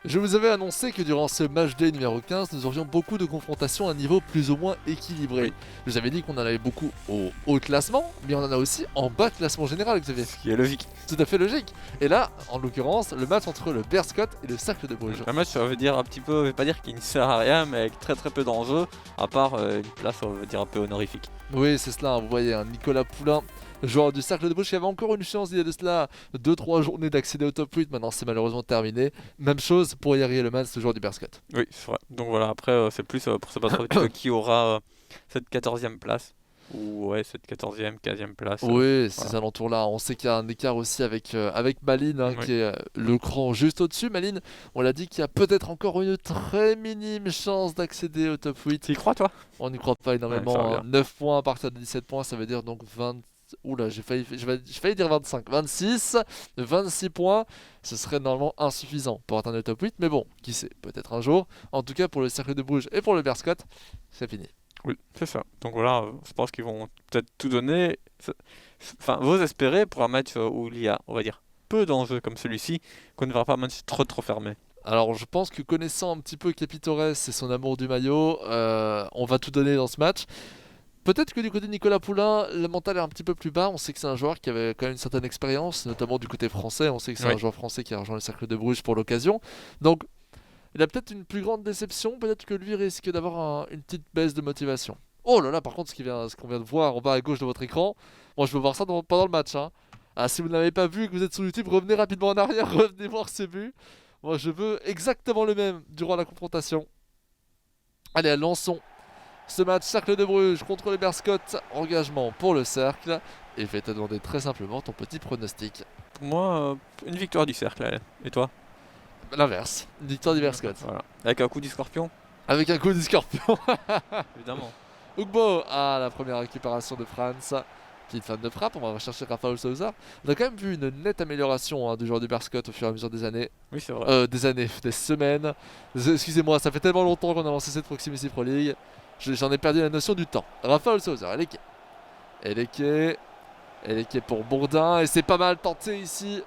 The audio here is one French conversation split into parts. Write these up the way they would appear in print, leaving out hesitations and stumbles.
Je vous avais annoncé que durant ce match day numéro 15, nous aurions beaucoup de confrontations à un niveau plus ou moins équilibré. Oui. Je vous avais dit qu'on en avait beaucoup au haut classement, mais on en a aussi en bas classement général, Xavier. Ce qui est logique. Tout à fait logique. Et là, en l'occurrence, le match entre le Bearscot et le Cercle de Bruges. Un match, ça veut dire un petit peu, je vais pas dire qu'il ne sert à rien, mais avec très très peu d'enjeux, à part une place, on va dire un peu honorifique. Oui, c'est cela, hein, vous voyez, hein, Nicolas Poulain, joueur du Cercle de Bruges, qui avait encore une chance il y a de cela 2-3 journées d'accéder au top 8, maintenant c'est malheureusement terminé. Même chose pour Yari Elemans, ce joueur du Bearscot. Oui, c'est vrai. Donc voilà, après, c'est plus pour se battre avec qui aura cette 14e place. Ou ouais, cette 14e, 15e place. Oui, ces voilà. alentours-là. On sait qu'il y a un écart aussi avec Malines, hein, Oui. qui est le cran juste au-dessus. Malines, on l'a dit, qu'il y a peut-être encore une très minime chance d'accéder au top 8. Tu y crois, toi? On n'y croit pas énormément. Ouais, ça va Hein. 9 points à partir de 17 points, ça veut dire donc 20. Oula, j'ai failli dire 25. 26, 26 points, ce serait normalement insuffisant pour atteindre le top 8. Mais bon, qui sait, peut-être un jour. En tout cas, pour le Cercle de Bruges et pour le Bearscot, c'est fini. Oui, c'est ça. Donc voilà, je pense qu'ils vont peut-être tout donner. Enfin, vous espérez pour un match où il y a, on va dire, peu d'enjeux comme celui-ci, qu'on ne verra pas un match trop fermé. Alors je pense que connaissant un petit peu Capitores et son amour du maillot, on va tout donner dans ce match. Peut-être que du côté de Nicolas Poulain, le mental est un petit peu plus bas. On sait que c'est un joueur qui avait quand même une certaine expérience, notamment du côté français. On sait que c'est Oui. un joueur français qui a rejoint le Cercle de Bruges pour l'occasion. Donc il a peut-être une plus grande déception. Peut-être que lui risque d'avoir une petite baisse de motivation. Oh là là, par contre, ce qu'on vient de voir en bas à gauche de votre écran, moi je veux voir ça pendant le match. Hein. Ah, si vous ne l'avez pas vu et que vous êtes sur YouTube, revenez rapidement en arrière, revenez voir ce but. Moi, je veux exactement le même durant la confrontation. Allez, lançons ce match Cercle de Bruges contre les Bearscot. Engagement pour le Cercle. Et je vais te demander très simplement ton petit pronostic. Pour moi, une victoire du cercle, allez. Et toi? L'inverse. Une victoire du Bearscot. Voilà. Avec un coup du scorpion? Avec un coup du Scorpion. Évidemment. Ugbo à la première récupération de Franz. Petite fan de frappe, on va rechercher Rafael Sousa. On a quand même vu une nette amélioration du joueur du Bearscot au fur et à mesure des années. Oui, c'est vrai. Des semaines. Excusez-moi, ça fait tellement longtemps qu'on a lancé cette Proximity Pro League. J'en ai perdu la notion du temps. Rafael Sousa, Eleke pour Bourdin. Et c'est pas mal tenté ici.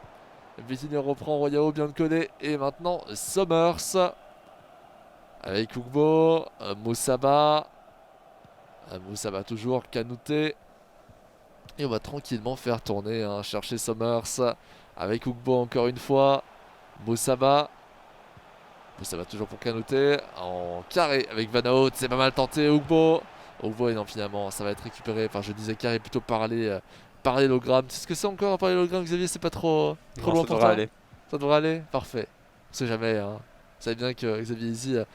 Vitinho reprend Royao, bien collé. Et maintenant Somers. Avec Ugbo, Moussaba. Moussaba toujours, Kanouté. Et on va tranquillement faire tourner, hein, chercher Somers. Avec Ugbo encore une fois. Moussaba. Moussaba toujours pour Kanouté. En carré avec Van Hout. C'est pas mal tenté, Ugbo. Ugbo et non, finalement, ça va être récupéré. Enfin, je disais carré plutôt parallélogramme. C'est ce que c'est encore un parallélogramme, Xavier? C'est pas trop Non, long ça pour devrait toi? aller. Ça devrait aller? Parfait. On sait jamais, hein. Vous savez bien que Xavier Easy a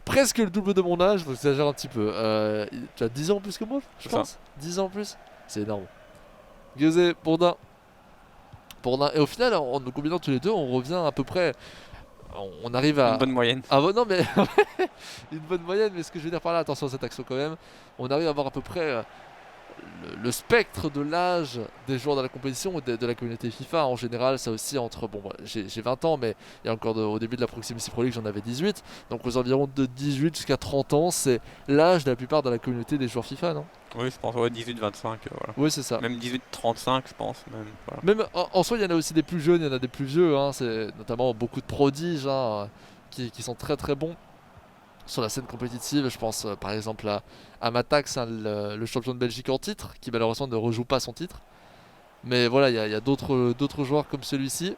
presque le double de mon âge, donc j'exagère un petit peu. Tu as 10 ans plus que moi, je C'est pense? 10 ans plus? C'est énorme. Gueuzé, Bourdin. Et au final, en nous combinant tous les deux, on revient à peu près. On arrive à. Une bonne moyenne. Ah non, mais. Une bonne moyenne, mais ce que je veux dire par là, attention à cette action quand même. On arrive à avoir à peu près le spectre de l'âge des joueurs de la compétition et de la communauté FIFA en général. Ça aussi entre. Bon, j'ai 20 ans, mais il y a encore au début de la Proximity Pro League, j'en avais 18. Donc aux environs de 18 jusqu'à 30 ans, c'est l'âge de la plupart de la communauté des joueurs FIFA, non? Oui, je pense, ouais, 18-25, voilà. Oui, c'est ça. Même 18-35, je pense, même. Voilà. Même en soi, il y en a aussi des plus jeunes, il y en a des plus vieux. Hein, c'est notamment beaucoup de prodiges hein, qui sont très très bons sur la scène compétitive. Je pense par exemple à Matax, hein, le champion de Belgique en titre, qui malheureusement ne rejoue pas son titre. Mais voilà, il y a d'autres joueurs comme celui-ci.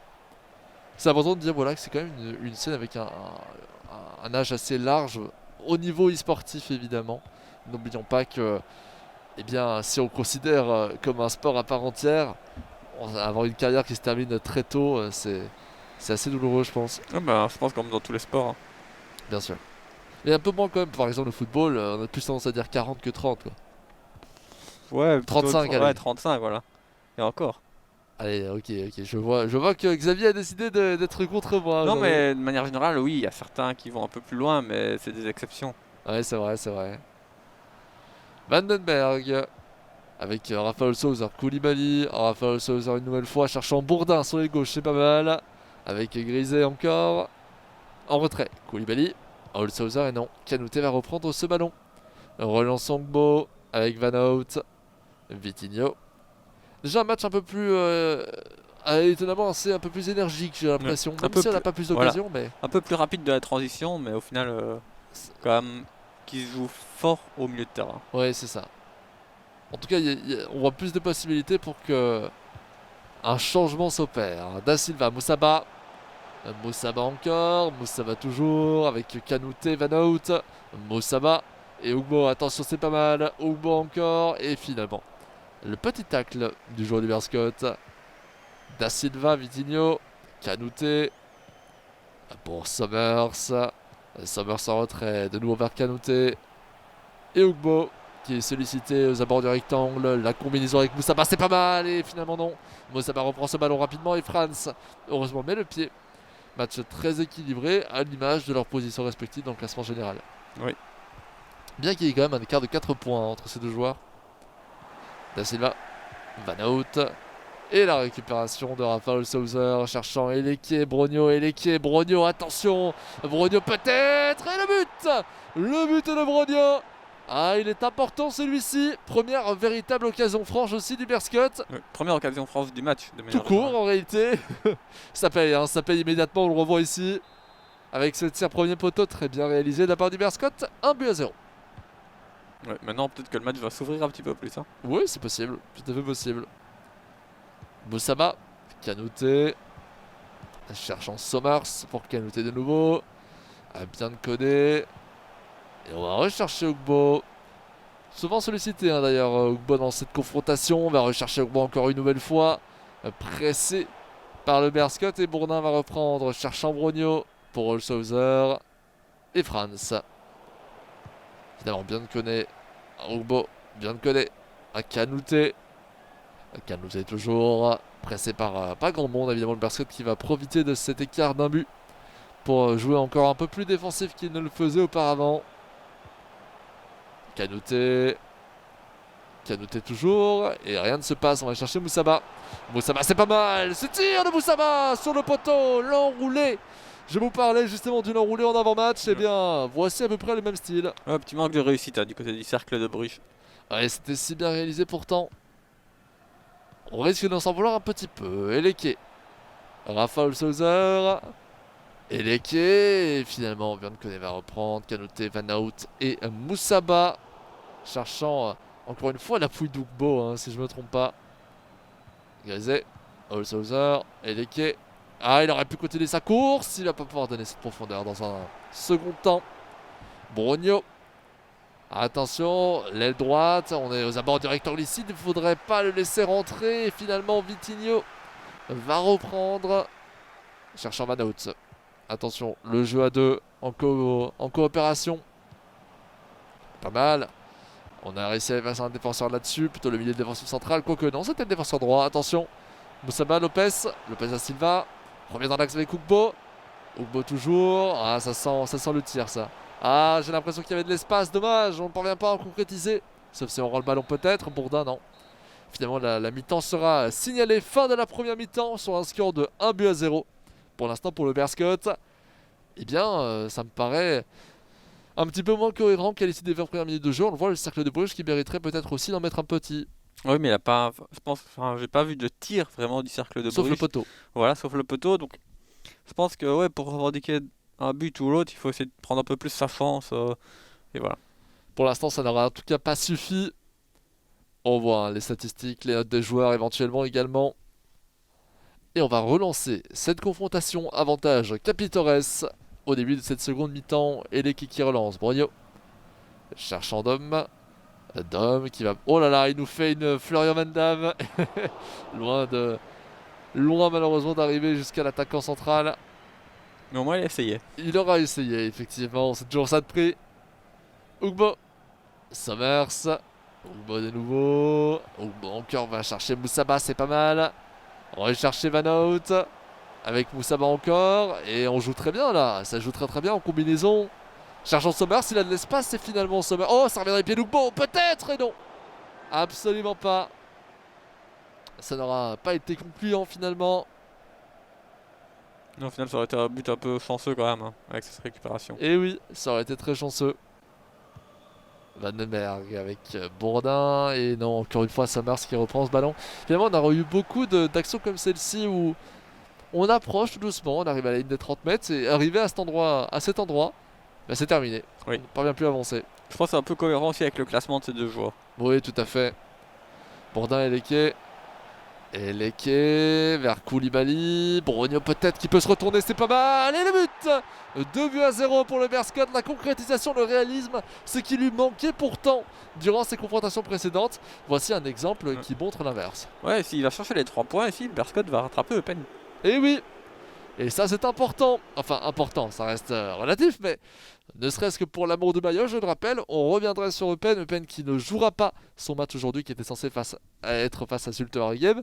C'est important de dire voilà, que c'est quand même une scène avec un âge assez large, au niveau e-sportif évidemment. N'oublions pas que eh bien, si on considère comme un sport à part entière, avoir une carrière qui se termine très tôt, c'est assez douloureux, je pense. Ah bah, je pense comme dans tous les sports. Hein. Bien sûr. Mais un peu moins quand même, par exemple le football, on a plus tendance à dire 40 que 30. Quoi. Ouais, 35, allez. Ouais, 35, voilà. Et encore. Allez, ok, je vois que Xavier a décidé d'être contre moi. Non, aujourd'hui. mais de manière générale, oui, il y a certains qui vont un peu plus loin, mais c'est des exceptions. Ouais, c'est vrai. Vandenberg, avec Rafael Sousa, Koulibaly, Rafael Sousa une nouvelle fois, cherchant Bourdin sur les gauches, c'est pas mal. Avec Grisé encore. En retrait, Koulibaly, Rafael Sousa et non, Kanouté va reprendre ce ballon. Relançons Gbo avec Van Hout, Vitinho. Déjà un match étonnamment assez un peu plus énergique, j'ai l'impression. Un Même peu si on n'a plus, pas plus voilà, d'occasion, mais un peu plus rapide de la transition, mais au final, quand même, qui se joue fort au milieu de terrain. ouais, c'est ça. En tout cas, on voit plus de possibilités pour que un changement s'opère. Da Silva, Moussaba. Moussaba encore, Moussaba toujours, avec Kanouté, Van Hout, Moussaba et Ugbo. Attention, c'est pas mal. Ugbo encore, et finalement, le petit tacle du joueur du Berscott. Da Silva, Vitinho, Kanouté pour Summers. Summers en retrait, de nouveau vers Kanouté. Et Ugbo qui est sollicité aux abords du rectangle. La combinaison avec Moussaba, c'est pas mal. Et finalement, non. Moussaba reprend ce ballon rapidement et Franz, heureusement, met le pied. Match très équilibré à l'image de leurs positions respectives dans le classement général. Oui. Bien qu'il y ait quand même un écart de 4 points entre ces deux joueurs. Da Silva, Van Hout. Et la récupération de Rafael Souser cherchant Eleke, Brogno, attention, Brogno peut-être, et le but. Le but de Brogno. Ah, il est important celui-ci. Première véritable occasion franche aussi du Berscott. Oui, première occasion France du match, de Tout manière court générale. en réalité. Ça paye, hein, ça paye immédiatement, on le revoit ici. Avec ce tir premier poteau très bien réalisé de la part du Berscott, 1-0. Ouais, maintenant, peut-être que le match va s'ouvrir un petit peu plus. Hein. Oui, c'est possible, tout à fait possible. Moussaba, Kanouté, cherchant Sommers pour Kanouté de nouveau. Bien de coder. Et on va rechercher Ugbo. Souvent sollicité hein, d'ailleurs Ugbo dans cette confrontation. On va rechercher Ugbo encore une nouvelle fois. Pressé par le Berscott et Bourdin va reprendre. Cherchant Brogno pour Holshouser et Franz. Finalement, bien de connaître. Ugbo, bien de connaître. À Kanouté. Kanouté toujours. Pressé par pas grand monde, évidemment, le Berscott qui va profiter de cet écart d'un but pour jouer encore un peu plus défensif qu'il ne le faisait auparavant. Kanouté. Kanouté toujours. Et rien ne se passe. On va chercher Moussaba. Moussaba, c'est pas mal. Ce tir de Moussaba sur le poteau. L'enroulé. Je vous parlais justement d'une enroulée en avant-match. Eh bien, voici à peu près le même style. Un petit manque de réussite hein, du côté du cercle de Bruges. Ouais, c'était si bien réalisé pourtant. On risque d'en s'en vouloir un petit peu. Eleke. Rafael Souser. Eleke. Et finalement, Biancone va reprendre. Kanouté, Van Hout et Moussaba. Cherchant encore une fois la fouille d'Ugbo, hein, si je me trompe pas. Grisé. Holshouser. Eleke. Ah, il aurait pu continuer sa course. Il va pas pouvoir donner cette profondeur dans un second temps. Brogno. Attention, l'aile droite. On est aux abords du rectangle ici. Il ne faudrait pas le laisser rentrer. Et finalement, Vitinho va reprendre. Cherchant Van Hout. Attention, le jeu à deux en coopération. Pas mal. On a réussi à passer un défenseur là-dessus. Plutôt le milieu de défenseur central. Quoique non, c'était le défenseur droit. Attention. Moussaba, Lopez. Lopez à Silva. Revient dans l'axe avec Ugbo. Ugbo toujours. Ah, ça sent le tir, ça. Ah, j'ai l'impression qu'il y avait de l'espace. Dommage, on ne parvient pas à en concrétiser. Sauf si on rend le ballon peut-être. Bourdin, non. Finalement, la mi-temps sera signalée. Fin de la première mi-temps sur un score de 1-0. Pour l'instant, pour le Berscott. Eh bien, ça me paraît un petit peu moins cohérent qu'à l'issue des 20 premières minutes de jeu. On le voit, le cercle de Bruges qui mériterait peut-être aussi d'en mettre un petit. Oui, mais il a pas. Je pense. Enfin, j'ai pas vu de tir vraiment du cercle de Sauf le Bruges. poteau. Voilà, sauf le poteau. Donc, je pense que ouais, pour revendiquer un but ou l'autre, il faut essayer de prendre un peu plus sa chance. Et voilà. Pour l'instant, ça n'aura en tout cas pas suffi. On voit hein, les statistiques, les notes des joueurs éventuellement également. Et on va relancer cette confrontation avantage Capitores au début de cette seconde mi-temps. Et l'équipe qui relance. Brogno. Cherchant Dom. Dom qui va... Oh là là, il nous fait une Florian Van Damme. Loin malheureusement d'arriver jusqu'à l'attaquant central. Mais au moins, il a essayé. Il aura essayé, effectivement. C'est toujours ça de prix. Ugbo. Summers. Ugbo de nouveau. Ugbo encore va chercher Moussaba, c'est pas mal. On va chercher Van Hout. Avec Moussaba encore. Et on joue très bien là. Ça joue très très bien en combinaison. Cherchant Summers, il a de l'espace, c'est finalement Summers. Oh, ça revient dans les pieds d'Ugbo, peut-être, et non. Absolument pas. Ça n'aura pas été concluant finalement. Non, au final, ça aurait été un but un peu chanceux quand même, hein, avec cette récupération. Et oui, ça aurait été très chanceux. Vandenberg avec Bourdin. Et non, encore une fois, Summers qui reprend ce ballon. Finalement, on a eu beaucoup d'actions comme celle-ci où on approche tout doucement, on arrive à la ligne des 30 mètres. Et arrivé à cet endroit, bah, c'est terminé. Oui. On ne parvient plus à avancer. Je pense que c'est un peu cohérent aussi avec le classement de ces deux joueurs. Oui, tout à fait. Bourdin et Leke. Et Leke vers Koulibaly. Brogno peut-être qui peut se retourner, c'est pas mal. Et le but 2-0 pour le Berscott. La concrétisation, le réalisme, ce qui lui manquait pourtant durant ses confrontations précédentes. Voici un exemple qui montre l'inverse. Ouais, s'il va chercher les 3 points ici, le Berscott va rattraper Eupen. Et oui. Et ça c'est important. Enfin important, ça reste relatif, mais ne serait-ce que pour l'amour de Maillot, je le rappelle, on reviendrait sur Eupen. Eupen qui ne jouera pas son match aujourd'hui, qui était censé être face à Zulte Waregem.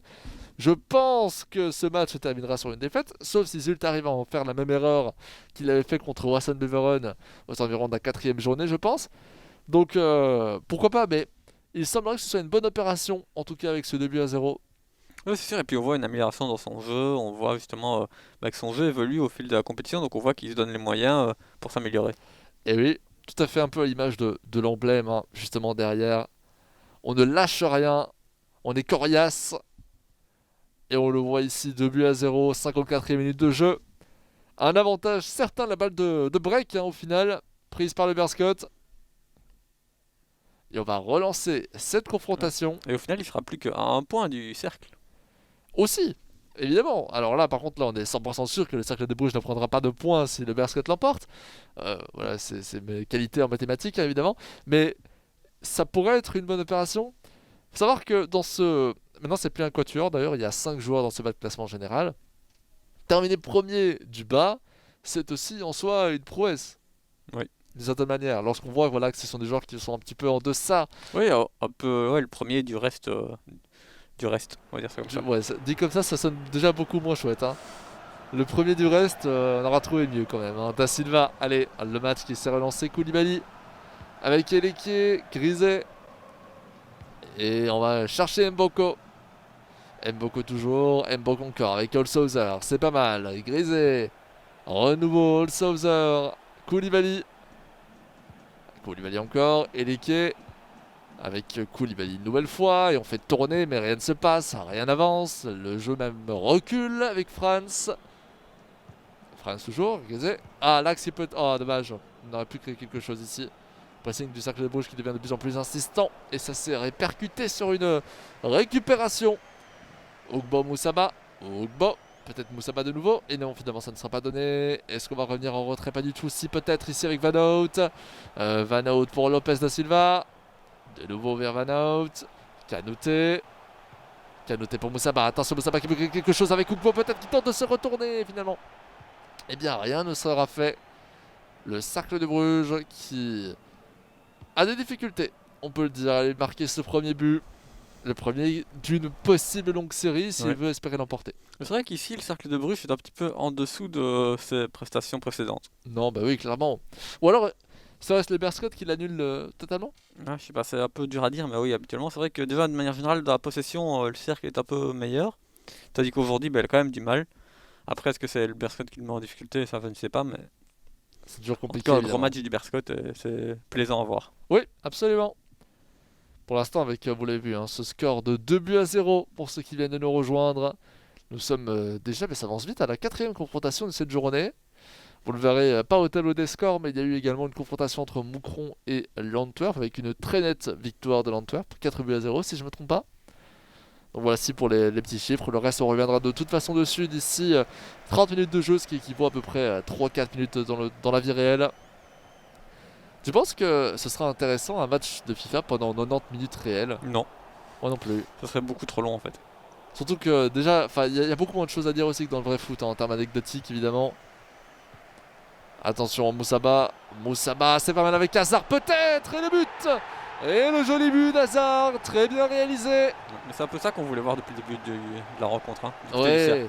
Je pense que ce match se terminera sur une défaite, sauf si Zulte arrive à en faire la même erreur qu'il avait fait contre Wasson Beveren aux environs de la 4e journée, je pense. Donc pourquoi pas, mais il semblerait que ce soit une bonne opération, en tout cas avec ce 2-0. Oui, c'est sûr, et puis on voit une amélioration dans son jeu, on voit justement que son jeu évolue au fil de la compétition, donc on voit qu'il se donne les moyens pour s'améliorer. Et oui, tout à fait un peu à l'image de l'emblème, hein, justement derrière. On ne lâche rien, on est coriace. Et on le voit ici, 2-0, 54e minute de jeu. Un avantage certain, la balle de break hein, au final, prise par le Berscott. Et on va relancer cette confrontation. Et au final, il sera plus qu'à 1 point du cercle. Aussi, évidemment. Alors là, par contre, là, on est 100% sûr que le cercle de Bruges ne prendra pas de points si le Berscott l'emporte. Voilà, c'est mes qualités en mathématiques, hein, évidemment. Mais ça pourrait être une bonne opération. Il faut savoir que dans ce... Maintenant, c'est plus un quatuor. D'ailleurs, il y a 5 joueurs dans ce bas de classement général. Terminer premier du bas, c'est aussi en soi une prouesse. Oui. D'une certaine manière. Lorsqu'on voit voilà, que ce sont des joueurs qui sont un petit peu en deçà. Oui, un peu ouais, le premier du reste, on va dire ça comme ça. Ouais, dit comme ça sonne déjà beaucoup moins chouette. Hein. Le premier du reste, on aura trouvé mieux quand même. Hein. Da Silva, allez, le match qui s'est relancé. Koulibaly avec Eleke, Griset. Et on va chercher Mboko. Mboko toujours, Mboko encore avec Holzhauser, c'est pas mal. Griset, renouveau Holzhauser, Koulibaly. Koulibaly encore, Eleke avec Koulibaly une nouvelle fois. Et on fait tourner, mais rien ne se passe, rien n'avance. Le jeu même recule avec Franz. Franz toujours, Griset. Ah, l'axe il peut... Oh, dommage, on aurait pu créer quelque chose ici. Pressing du cercle de Bruges qui devient de plus en plus insistant. Et ça s'est répercuté sur une récupération. Ugbo Moussaba. Ugbo. Peut-être Moussaba de nouveau. Et non, finalement, ça ne sera pas donné. Est-ce qu'on va revenir en retrait? Pas du tout. Si, peut-être ici avec Van Hout. Van Hout pour Lopez da Silva. De nouveau vers Van Hout. Kanouté. Kanouté pour Moussaba. Attention, Moussaba qui peut créer quelque chose avec Ugbo. Peut-être qu'il tente de se retourner finalement. Eh bien, rien ne sera fait. Le cercle de Bruges qui a des difficultés, on peut le dire, à aller marquer ce premier but. Le premier d'une possible longue série s'il veut espérer l'emporter. C'est vrai qu'ici, le cercle de Bruges est un petit peu en dessous de ses prestations précédentes. Non, bah oui, clairement. Ou alors, ça reste le Berscott qui l'annule totalement? Je sais pas, c'est un peu dur à dire, mais oui, habituellement, c'est vrai que déjà, de manière générale, dans la possession, le cercle est un peu meilleur. Tandis qu'aujourd'hui, il a quand même du mal. Après, est-ce que c'est le Berscott qui le met en difficulté? Ça, je ne sais pas, mais... C'est toujours compliqué. En tout cas, un gros match du Berscott, c'est plaisant à voir. Oui, absolument. Pour l'instant, avec, vous l'avez vu, hein, ce score de 2-0 pour ceux qui viennent de nous rejoindre. Nous sommes déjà, mais ça avance vite, à la 4e confrontation de cette journée. Vous le verrez pas au tableau des scores, mais il y a eu également une confrontation entre Moucron et l'Antwerp, avec une très nette victoire de l'Antwerp, 4-0 si je ne me trompe pas. Donc voici pour les petits chiffres. Le reste, on reviendra de toute façon dessus d'ici 30 minutes de jeu, ce qui équivaut à peu près à 3-4 minutes dans la vie réelle. Tu penses que ce sera intéressant un match de FIFA pendant 90 minutes réelles? Non. Moi non plus. Ça serait beaucoup trop long en fait. Surtout que déjà, il y a beaucoup moins de choses à dire aussi que dans le vrai foot, hein, en termes anecdotiques évidemment. Attention, Moussaba. Moussaba, c'est pas mal avec Hazard peut-être. Et le but! Et le joli but d'Hazard, très bien réalisé. Mais c'est un peu ça qu'on voulait voir depuis le début de la rencontre. Hein. Ouais,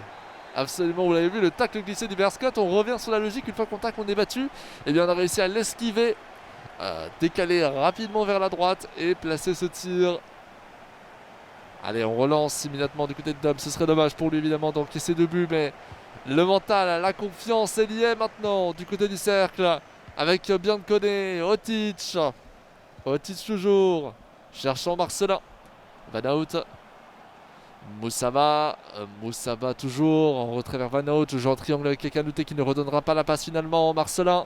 absolument, vous l'avez vu, le tacle glissé du Berscott. On revient sur la logique, une fois qu'on tacle, on est battu. Et bien on a réussi à l'esquiver, décaler rapidement vers la droite et placer ce tir. Allez, on relance immédiatement du côté de Dom. Ce serait dommage pour lui évidemment d'encaisser 2 buts, mais le mental, la confiance, elle y est maintenant du côté du cercle. Avec Biancone, Otic. Otic toujours. Cherchant Marcelin. Van Hout. Moussaba toujours en retrait vers Van Hout. Toujours en triangle avec Kanouté qui ne redonnera pas la passe finalement. Marcelin.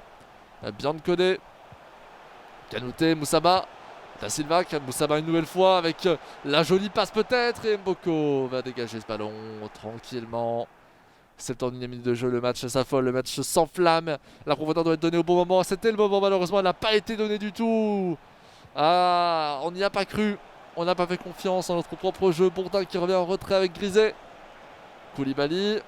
Biancone. Kanouté, Moussaba. Da Silva, Moussaba une nouvelle fois avec la jolie passe peut-être. Et Mboko va dégager ce ballon tranquillement. 71e minute de jeu, le match s'affole, le match s'enflamme. La profondeur doit être donnée au bon moment. C'était le moment, malheureusement, elle n'a pas été donnée du tout. Ah, on n'y a pas cru. On n'a pas fait confiance en notre propre jeu. Bourdin qui revient en retrait avec Griset. Koulibaly.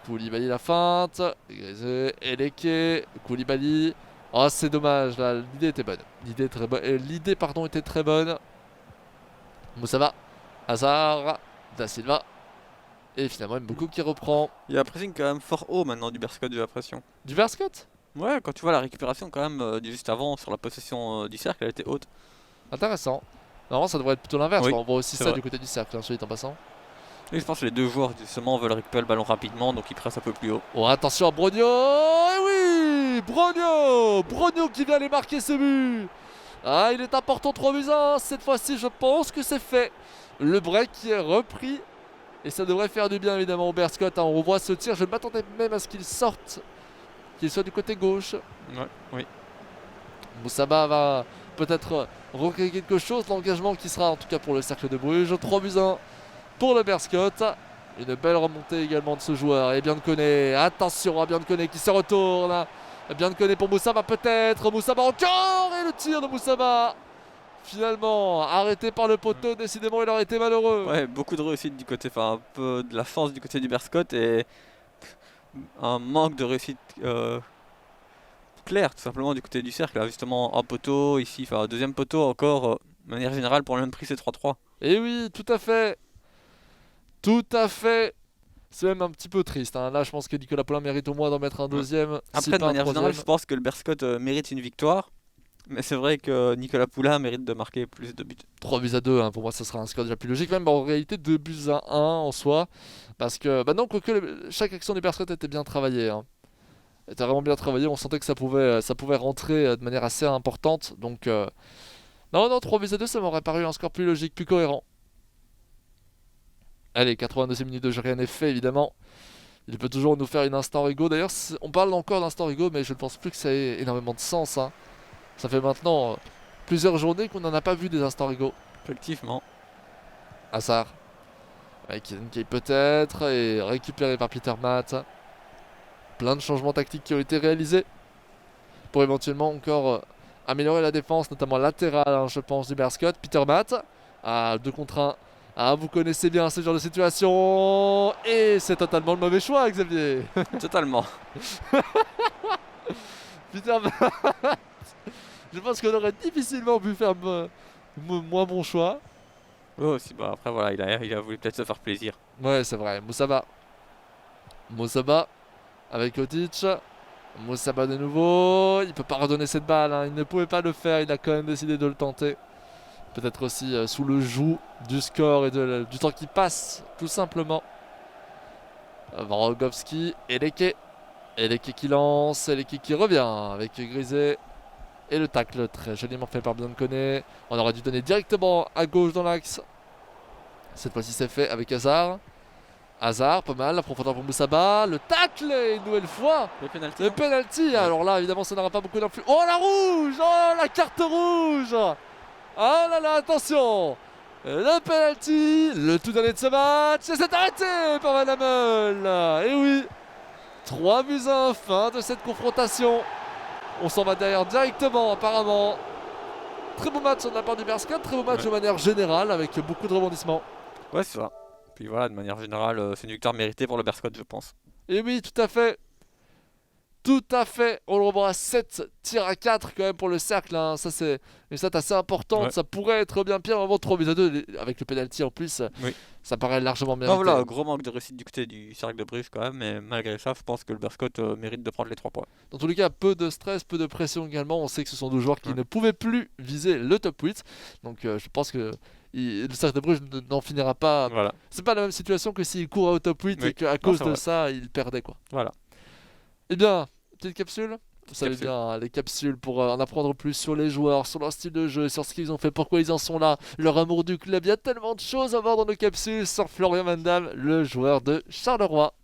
Koulibaly la feinte. Griset, Eleke. Koulibaly. Oh, c'est dommage, là, l'idée était bonne. L'idée était très bonne. Moussaba. Hazard. Da Silva. Et finalement, Mboko qui reprend. Il y a un pressing quand même fort haut maintenant du Berscott, j'ai l'impression. Du Berscott. Ouais, quand tu vois la récupération quand même du juste avant sur la possession du cercle, elle était haute. Intéressant. Normalement, ça devrait être plutôt l'inverse. Oui, On voit aussi c'est ça vrai. du côté du cercle, ensuite en passant. Et je pense que les deux joueurs justement veulent récupérer le ballon rapidement, donc ils pressent un peu plus haut. Oh, attention à Brogno. Et oui, Brogno qui vient aller marquer ce but. Ah, il est important, 3-1. Cette fois-ci, je pense que c'est fait. Le break qui est repris. Et ça devrait faire du bien, évidemment, au Berscott. On revoit ce tir. Je m'attendais même à ce qu'il sorte. Qu'il soit du côté gauche. Ouais, oui. Moussaba va peut-être recréer quelque chose. L'engagement qui sera, en tout cas pour le cercle de Bruges. 3-1 pour le Berscott. Une belle remontée également de ce joueur. Et Biancone, attention à Biancone qui se retourne. Biancone pour Moussaba peut-être. Moussaba encore. Et le tir de Moussaba. Finalement, arrêté par le poteau. Décidément, il aurait été malheureux. Ouais, beaucoup de réussite du côté, enfin un peu de la force du côté du Berscott et un manque de réussite claire tout simplement du côté du cercle. Là, justement, un poteau, ici, enfin deuxième poteau encore, de manière générale, pour le même prix, c'est 3-3. Et oui, tout à fait. Tout à fait. C'est même un petit peu triste. Hein. Là, je pense que Nicolas Poulain mérite au moins d'en mettre un deuxième. Si Après, de pas un manière générale, je troisième. pense que le Berscott mérite une victoire. Mais c'est vrai que Nicolas Poulain mérite de marquer plus de buts. 3-2, hein. Pour moi, ça sera un score déjà plus logique. Même en réalité, 2-1 en soi. Parce que, bah non, quoique chaque action du Berscott était bien travaillée. Hein. Était vraiment bien travaillée. On sentait que ça pouvait rentrer de manière assez importante. Donc, non, 3-2, ça m'aurait paru un score plus logique, plus cohérent. Allez, 82e minute de jeu, rien n'est fait, évidemment. Il peut toujours nous faire une instant Rigaud. D'ailleurs, on parle encore d'instant Rigaud, mais je ne pense plus que ça ait énormément de sens. Hein. Ça fait maintenant plusieurs journées qu'on n'en a pas vu des instants Rigaud. Effectivement. Hazard. Avec Kay peut-être. Et récupéré par Peter Matt. Plein de changements tactiques qui ont été réalisés. Pour éventuellement encore améliorer la défense, notamment latérale, hein, je pense, du Berscott. Peter Matt. À 2 contre 1. Ah, vous connaissez bien ce genre de situation. Et c'est totalement le mauvais choix, Xavier. Totalement. Peter Matt. Je pense qu'on aurait difficilement pu faire moins bon choix. Ouais, aussi, bah après voilà, il a voulu peut-être se faire plaisir. Ouais, c'est vrai. Moussaba avec Otic. Moussaba de nouveau. Il peut pas redonner cette balle. Hein. Il ne pouvait pas le faire. Il a quand même décidé de le tenter. Peut-être aussi sous le joug du score et du temps qui passe, tout simplement. Rogowski, Eleke. Eleke qui lance. Eleke qui revient avec Griset. Et le tacle très joliment fait par Biancone. On aurait dû donner directement à gauche dans l'axe. Cette fois-ci c'est fait avec Hazard. Hazard, pas mal, la profondeur pour Moussaba. Le tacle, une nouvelle fois. Le penalty. Le penalty. Alors là, évidemment, ça n'aura pas beaucoup d'influence. Oh, la rouge. Oh, la carte rouge. Oh là là, attention. Le penalty. Le tout dernier de ce match. Et c'est arrêté par Van Hammel. Et oui. 3-1, fin de cette confrontation. On s'en va derrière directement, apparemment. Très beau match de la part du Berscott. Très beau match de manière générale, avec beaucoup de rebondissements. Ouais, c'est ça. Puis voilà, de manière générale, c'est une victoire méritée pour le Berscott, je pense. Et oui, tout à fait. Tout à fait. On le revoit à 7 tirs à 4 quand même pour le cercle. Hein. Ça, c'est une stat assez importante. Ouais. Ça pourrait être bien pire. Vraiment 3-2 avec le penalty en plus. Oui. Ça paraît largement mérité. Non, voilà, gros manque de réussite du côté du cercle de Bruges quand même. Mais malgré ça, je pense que le Berscott mérite de prendre les 3 points. Dans tous les cas, peu de stress, peu de pression également. On sait que ce sont deux joueurs qui ne pouvaient plus viser le top 8. Donc je pense que le cercle de Bruges n'en finira pas. Voilà. C'est pas la même situation que s'il court au top 8 et qu'à cause de ça, il perdait quoi. Voilà. Eh bien, petite capsule Vous savez Capsule. bien, hein, les capsules pour en apprendre plus sur les joueurs, sur leur style de jeu, sur ce qu'ils ont fait, pourquoi ils en sont là, leur amour du club. Il y a tellement de choses à voir dans nos capsules sur Florian Van Damme, le joueur de Charleroi.